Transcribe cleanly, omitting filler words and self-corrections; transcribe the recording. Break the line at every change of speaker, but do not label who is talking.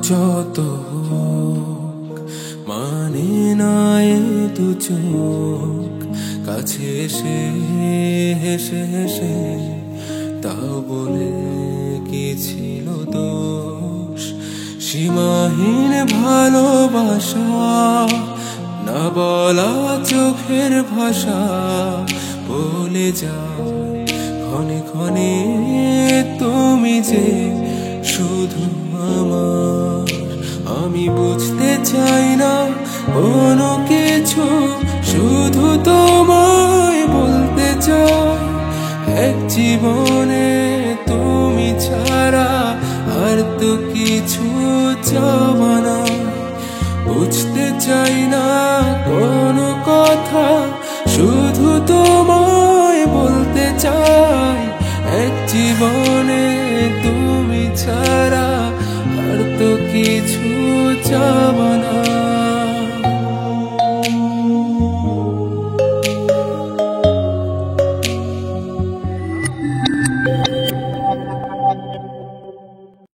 যত হোক মানে না এ দু চোখ কাছে এসে হেসে হেসে তাও বলে কি ছিল দোষ। সীমাহীন ভালোবাসা না বলা চোখের ভাষা বলে যায় ক্ষণে ক্ষণে তুমি যে শুধু আমার। আমি বুঝতে চাই না কোনো কিছু, শুধু তোমায় বলতে চাই এক জীবনে তুমি ছাড়া আর তো কিছু চাওয়া না। বুঝতে চাই না কোনো কথা, শুধু তোমায় বলতে চাই এক জীবনে তুমি ছাড়া আর তো কিছু চাওয়া